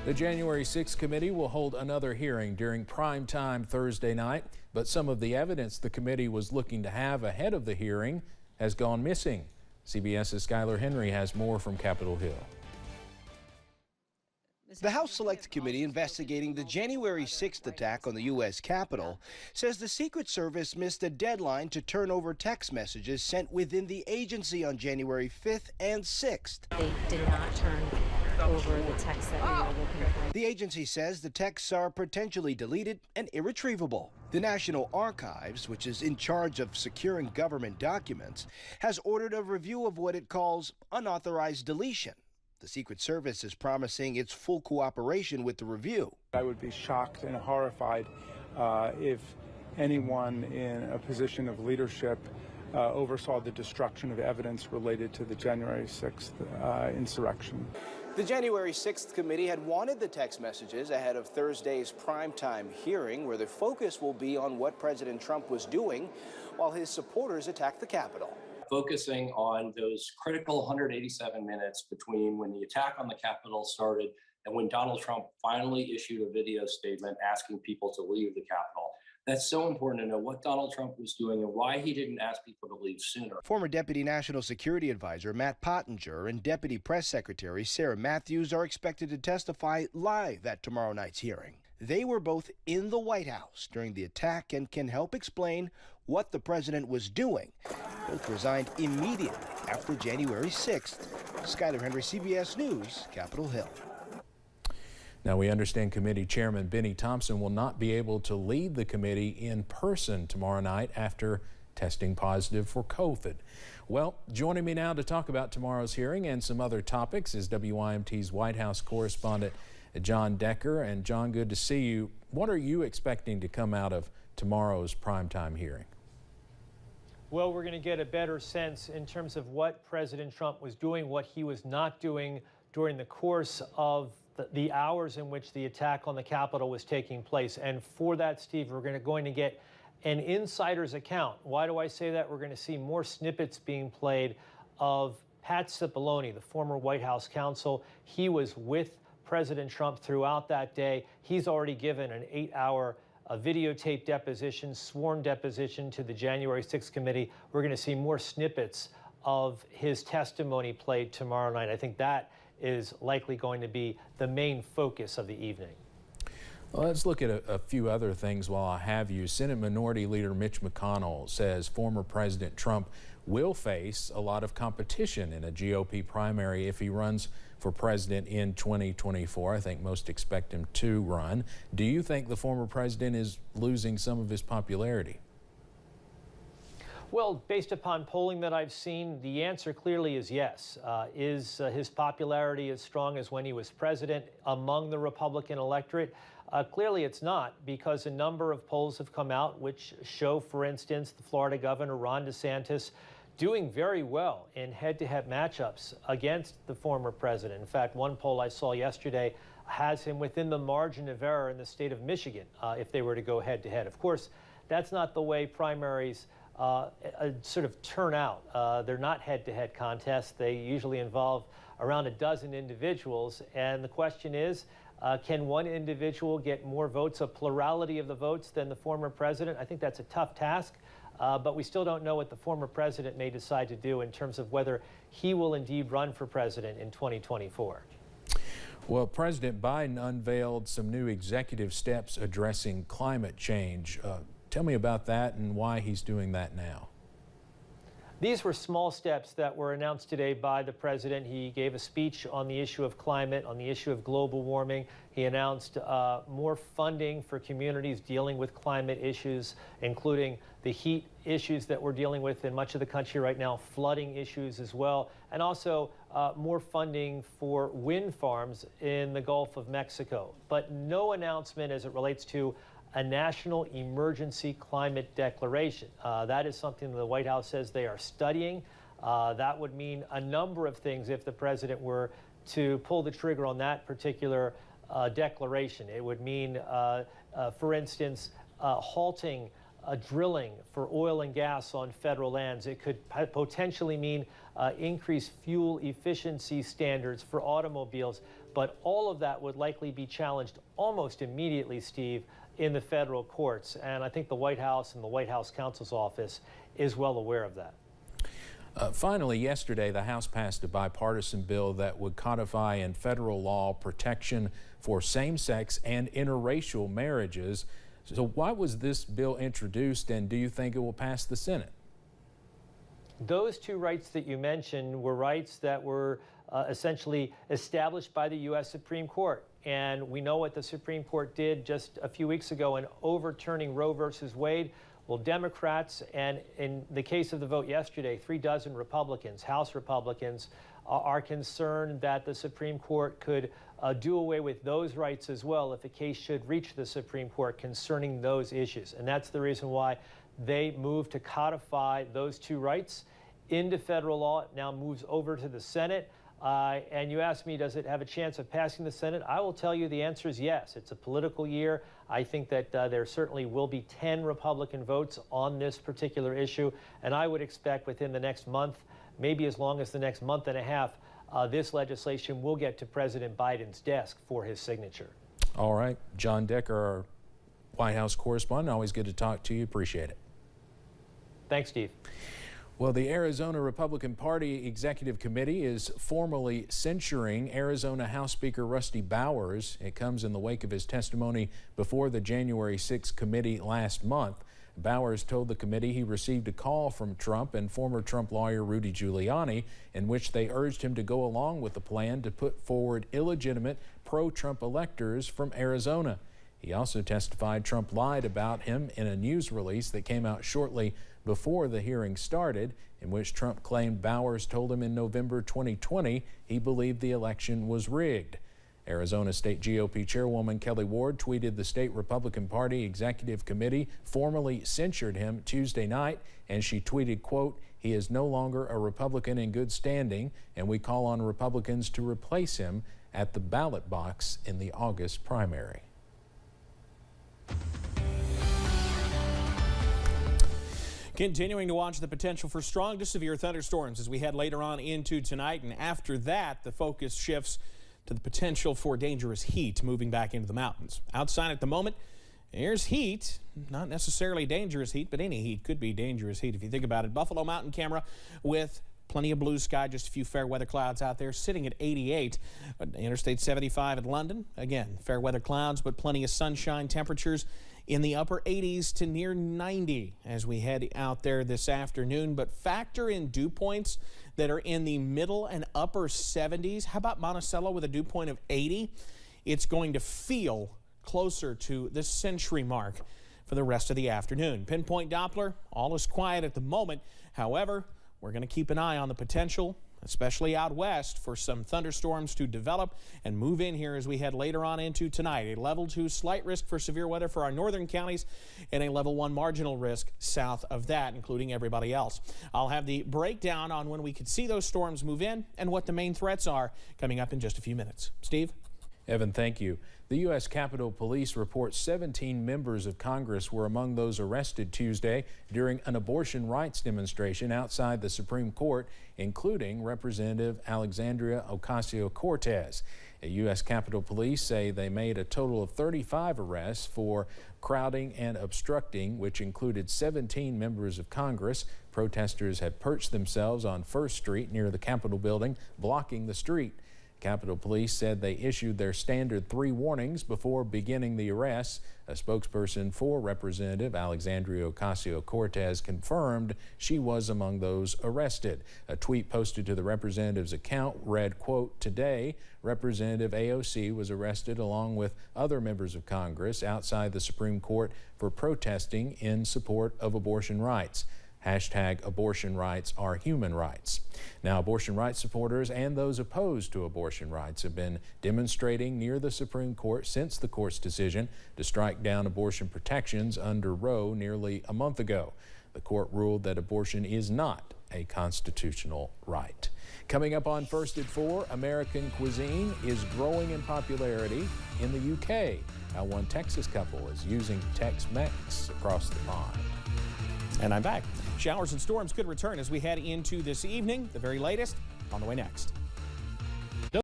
The January 6th committee will hold another hearing during prime time Thursday night, but some of the evidence the committee was looking to have ahead of the hearing has gone missing. CBS's Skylar Henry has more from Capitol Hill. The House Select Committee investigating the January 6th attack on the U.S. Capitol says the Secret Service missed a deadline to turn over text messages sent within the agency on January 5th and 6th. They did not turn over the texts that we were looking for. The agency says the texts are potentially deleted and irretrievable. The National Archives, which is in charge of securing government documents, has ordered a review of what it calls unauthorized deletion. The Secret Service is promising its full cooperation with the review. I would be shocked and horrified if anyone in a position of leadership oversaw the destruction of evidence related to the January 6th insurrection. The January 6th committee had wanted the text messages ahead of Thursday's primetime hearing, where the focus will be on what President Trump was doing while his supporters attacked the Capitol. Focusing on those critical 187 minutes between when the attack on the Capitol started and when Donald Trump finally issued a video statement asking people to leave the Capitol. That's so important to know what Donald Trump was doing and why he didn't ask people to leave sooner. Former Deputy National Security Advisor Matt Pottinger and Deputy Press Secretary Sarah Matthews are expected to testify live at tomorrow night's hearing. They were both in the White House during the attack and can help explain what the president was doing. Both resigned immediately after January 6th. Skylar Henry, CBS News, Capitol Hill. Now, we understand Committee Chairman Benny Thompson will not be able to lead the committee in person tomorrow night after testing positive for COVID. Well, joining me now to talk about tomorrow's hearing and some other topics is WYMT's White House correspondent John Decker. And John, good to see you. What are you expecting to come out of tomorrow's primetime hearing? Well, we're going to get a better sense in terms of what President Trump was doing, what he was not doing during the course of the hours in which the attack on the Capitol was taking place. And for that, Steve, we're going to get an insider's account. Why do I say that? We're going to see more snippets being played of Pat Cipollone, the former White House counsel. He was with President Trump throughout that day. He's already given an 8-hour videotape deposition, sworn deposition to the January 6th committee. We're going to see more snippets of his testimony played tomorrow night. I think that is likely going to be the main focus of the evening. Well, let's look at a few other things while I have you. Senate Minority Leader Mitch McConnell says former President Trump will face a lot of competition in a GOP primary if he runs for president in 2024. I think most expect him to run. Do you think the former president is losing some of his popularity? Well, based upon polling that I've seen, the answer clearly is yes. Is his popularity as strong as when he was president among the Republican electorate? Clearly it's not, because a number of polls have come out which show, for instance, the Florida governor, Ron DeSantis, doing very well in head-to-head matchups against the former president. In fact, one poll I saw yesterday has him within the margin of error in the state of Michigan if they were to go head-to-head. Of course, that's not the way primaries sort of turn out. They're not head-to-head contests. They usually involve around a dozen individuals. And the question is, can one individual get more votes, a plurality of the votes, than the former president? I think that's a tough task. But we still don't know what the former president may decide to do in terms of whether he will indeed run for president in 2024. Well, President Biden unveiled some new executive steps addressing climate change. Tell me about that and why he's doing that now. These were small steps that were announced today by the president. He gave a speech on the issue of climate, on the issue of global warming. He announced more funding for communities dealing with climate issues, including the heat issues that we're dealing with in much of the country right now, flooding issues as well, and also more funding for wind farms in the Gulf of Mexico. But no announcement as it relates to a national emergency climate declaration. That is something the White House says they are studying. That would mean a number of things if the president were to pull the trigger on that particular declaration. It would mean, for instance, halting drilling for oil and gas on federal lands. It could potentially mean increased fuel efficiency standards for automobiles. But all of that would likely be challenged almost immediately, Steve, in the federal courts. And I think the White House and the White House counsel's office is well aware of that. Finally, yesterday, the House passed a bipartisan bill that would codify in federal law protection for same-sex and interracial marriages. So why was this bill introduced, and do you think it will pass the Senate? Those two rights that you mentioned were rights that were essentially established by the U.S. Supreme Court. And we know what the Supreme Court did just a few weeks ago in overturning Roe versus Wade. Well, Democrats, and in the case of the vote yesterday, 36 Republicans, House Republicans, are concerned that the Supreme Court could do away with those rights as well if a case should reach the Supreme Court concerning those issues. And that's the reason why they moved to codify those two rights into federal law. It now moves over to the Senate. And you asked me, does it have a chance of passing the Senate? I will tell you the answer is yes. It's a political year. I think that there certainly will be 10 Republican votes on this particular issue. And I would expect within the next month, maybe as long as the next month and a half, this legislation will get to President Biden's desk for his signature. All right. John Decker, our White House correspondent. Always good to talk to you. Appreciate it. Thanks, Steve. Well, the Arizona Republican Party Executive Committee is formally censuring Arizona House Speaker Rusty Bowers. It comes in the wake of his testimony before the January 6th committee last month. Bowers told the committee he received a call from Trump and former Trump lawyer Rudy Giuliani in which they urged him to go along with the plan to put forward illegitimate pro-Trump electors from Arizona. He also testified Trump lied about him in a news release that came out shortly before the hearing started, in which Trump claimed Bowers told him in November 2020 he believed the election was rigged. Arizona State GOP Chairwoman Kelly Ward tweeted the state Republican Party Executive Committee formally censured him Tuesday night, and she tweeted, quote, "He is no longer a Republican in good standing, and we call on Republicans to replace him at the ballot box in the August primary." Continuing to watch the potential for strong to severe thunderstorms as we head later on into tonight. And after that, the focus shifts to the potential for dangerous heat moving back into the mountains. Outside at the moment, there's heat, not necessarily dangerous heat, but any heat could be dangerous heat if you think about it. Buffalo Mountain camera with plenty of blue sky, just a few fair weather clouds out there, sitting at 88. Interstate 75 at London, again, fair weather clouds, but plenty of sunshine. Temperatures in the upper 80s to near 90 as we head out there this afternoon. But factor in dew points that are in the middle and upper 70s. How about Monticello with a dew point of 80? It's going to feel closer to the century mark for the rest of the afternoon. Pinpoint Doppler, all is quiet at the moment. However, we're going to keep an eye on the potential, especially out west, for some thunderstorms to develop and move in here as we head later on into tonight. A level 2 slight risk for severe weather for our northern counties and a level 1 marginal risk south of that, including everybody else. I'll have the breakdown on when we could see those storms move in and what the main threats are coming up in just a few minutes. Steve? Evan, thank you. The U.S. Capitol Police reports 17 members of Congress were among those arrested Tuesday during an abortion rights demonstration outside the Supreme Court, including Representative Alexandria Ocasio-Cortez. U.S. Capitol Police say they made a total of 35 arrests for crowding and obstructing, which included 17 members of Congress. Protesters had perched themselves on First Street near the Capitol building, blocking the street. Capitol Police said they issued their standard 3 warnings before beginning the arrests. A spokesperson for Representative Alexandria Ocasio-Cortez confirmed she was among those arrested. A tweet posted to the representative's account read, quote, "Today, Representative AOC was arrested along with other members of Congress outside the Supreme Court for protesting in support of abortion rights. Hashtag abortion rights are human rights." Now, abortion rights supporters and those opposed to abortion rights have been demonstrating near the Supreme Court since the court's decision to strike down abortion protections under Roe nearly a month ago. The court ruled that abortion is not a constitutional right. Coming up on First at 4, American cuisine is growing in popularity in the UK. How one Texas couple is using Tex-Mex across the pond. And I'm back. Showers and storms could return as we head into this evening. The very latest on the way next.